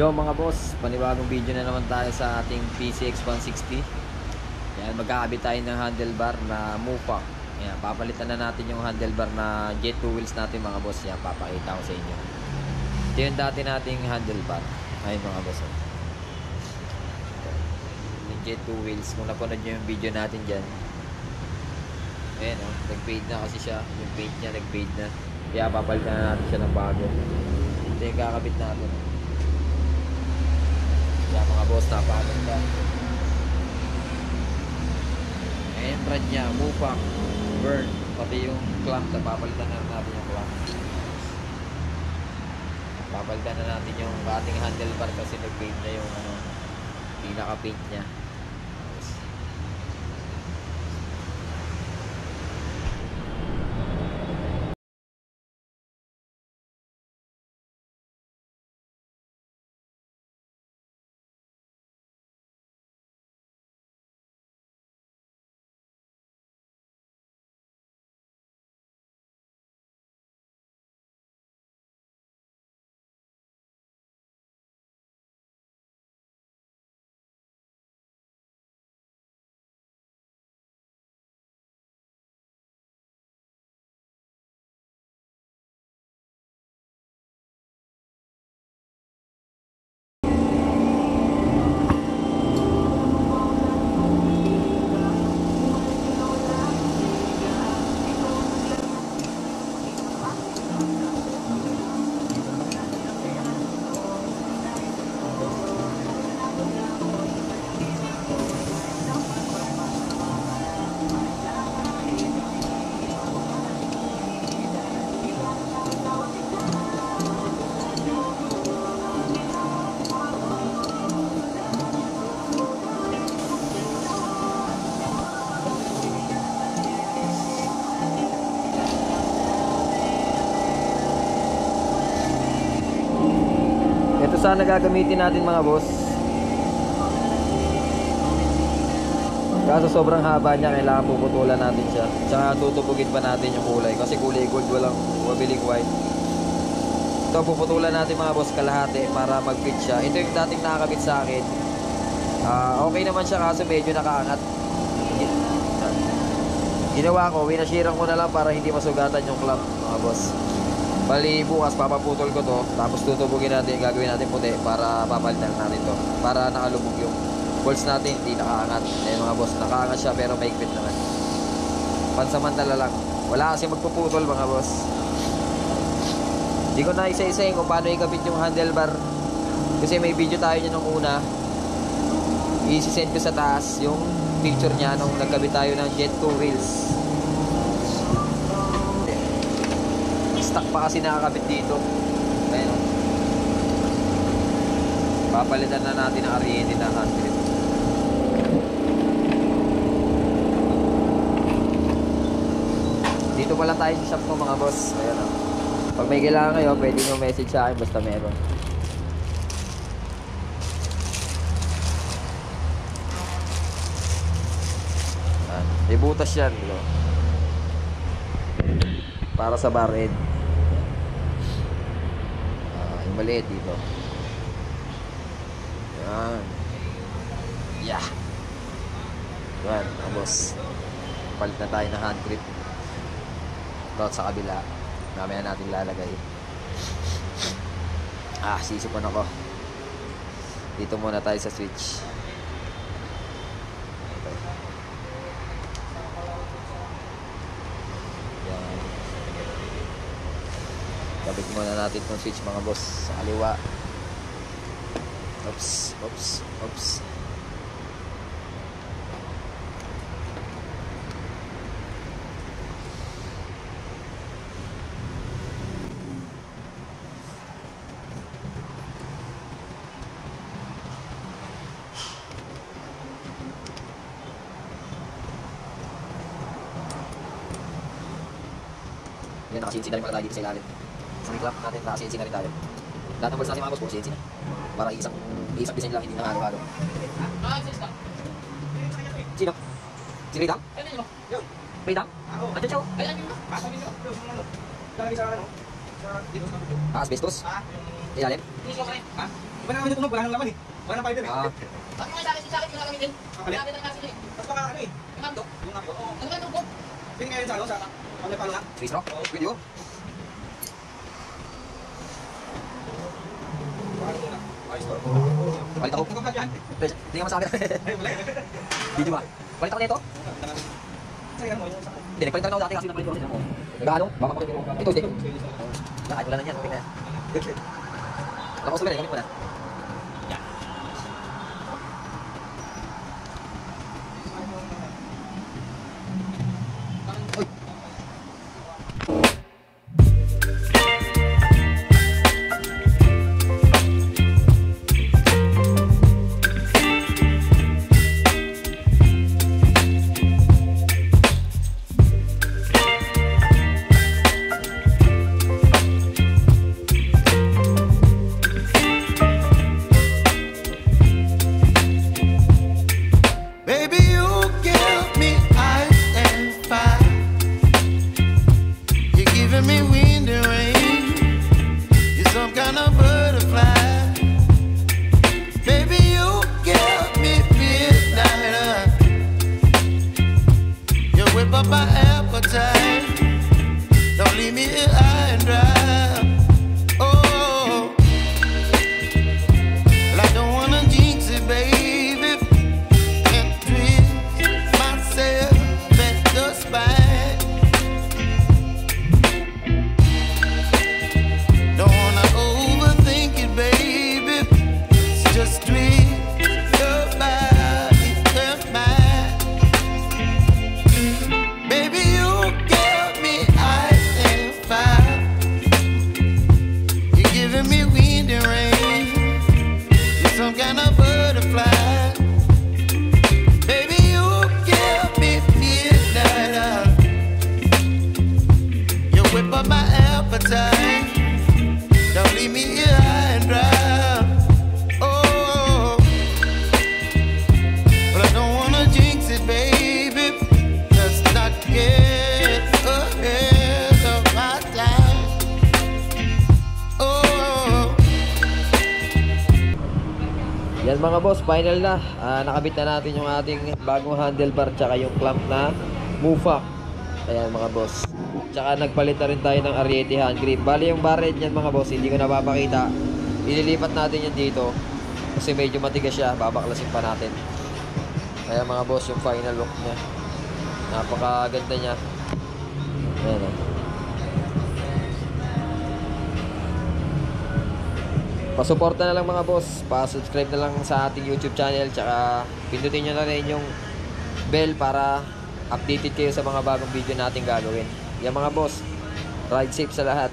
Yo mga boss, panibagong video na naman tayo sa ating PCX 160. Yan, magkakabit tayo ng handlebar na Mufa. Yan, papalitan na natin yung handlebar na Jet 2 wheels natin mga boss. Yan, papakita ko sa inyo. Ito yung dati nating handlebar. Ayun mga boss. Yung Jet 2 wheels, kung napanood nyo yung video natin dyan. Ayan o, nag-fade na kasi siya. Yung paint niya nag-fade na. Kaya papalitan na natin siya ng bago. Ito yung kakabit natin. Kaya mga boss, napakaganda. Ayan, brand niya, Mufa, burn. Pati yung clamp, papalitan na natin yung clamp. Papalitan na natin yung ating handlebar kasi nag-paint na yung pinaka-paint niya. Ito sana gagamitin natin mga boss. Kaso sobrang haba niya, kailangan puputulan natin siya. Tsaka tutubugin pa natin yung kulay. Kasi kulay gold, walang mabiling white. Ito puputulan natin mga boss kalahati para mag-fit siya. Ito yung dating nakakabit sa akin. Okay naman siya kaso medyo nakaangat. Ginawa ko, winashiran ko na lang para hindi masugatan yung clamp mga boss. Bali bukas papaputol ko to, tapos tutubugin natin, gagawin natin puti para papalitan natin to, para nakalubog yung bolts natin, hindi nakaangat. Eh mga boss, nakaangat siya pero maigpit naman. Pansamantala lang, wala kasi magpuputol mga boss. Hindi ko na isa-isahin kung paano ikabit yung handlebar kasi may video tayo nyo nung una. I-send ko sa taas yung picture nya nung nagkabit tayo ng Jet 2 wheels. Stock pa kasi nakakabit dito. Ayun. Papalitan na natin ang Ariete na 100. Dito pa lang tayo sa shop ko mga boss. Ayun o. Pag may kailangan kayo, pwede nyo message sa akin basta meron. May butas yan. Para sa bar end. Yung maliit dito. Yan. Yeah. Yan, boss. Palit na tayo ng hand grip. Ito sa kabila. Mamaya natin lalagay. Sisipon ako. Dito muna tayo sa switch. Yan. Kabit muna natin itong switch mga boss sa kaliwa. Oops, oops, oops. Yan, naka-CNC na rin pala tayo dito sa ilalim. Sa clamp natin, naka-CNC na rin tayo. Lahat ng bolts natin mga boss, CNC na. Para isang design lang, hindi na halo-halo. Sino? Si Ridam? Ridam? Andiyan siya o? Asbestos? Ilalim? Hindi siya rin. Ha? Iba na naman yung tunog, wala nang laman eh. Wala nang fiber eh. Bakit mo sa akin yung gagamitin? Malapit ang nasa niyo eh. Tapos baka ano eh. Yung handok. Yung napot. Ano ba yung tubo? Pin ngayon sa ano, sa pang palo na. 3 stroke? Video? Paano muna? Ayos to. Palit ako. Nagkakat yan. Hindi nga masabi. Ay, wala eh. Video ba? Palit ako nito? Kasi yan mo, yung sa Hindi, nagpalit ako dati kasi nagpalit ko rin ako. Nag-ano? Baka palit ko. Ito, hindi. Kahit wala na yan. Okay na yan. Ako sulit, gamit mo na. Baby, you give me ice and fire. You're giving me wind and rain. You're some kind of butterfly. Baby, you give me midnight. You whip up my appetite. Don't leave me here high and dry. Oh, well, I don't wanna jinx it, baby. Some kind of butterfly. Baby, you give me midnight. You whip up my appetite. Don't leave me here high and dry. Oh, but I don't wanna jinx it, baby. Let's not get ahead of my time. Oh. Yan mga boss, final na. Nakabit na natin yung ating bagong handlebar tsaka yung clamp na Mufak. Ayan mga boss. Tsaka nagpalit na rin tayo ng Ariete hand grip. Bali yung barrel niyan mga boss, hindi ko napapakita. Ililipat natin yan dito kasi medyo matigas siya. Babaklasin pa natin. Kaya mga boss, yung final look niya, napakaganda niya. Ayan o. Pasuporta na lang mga boss, pa-subscribe na lang sa ating YouTube channel, tsaka pindutin nyo na rin yung bell para updated kayo sa mga bagong video natin gagawin. Yan mga boss, ride safe sa lahat.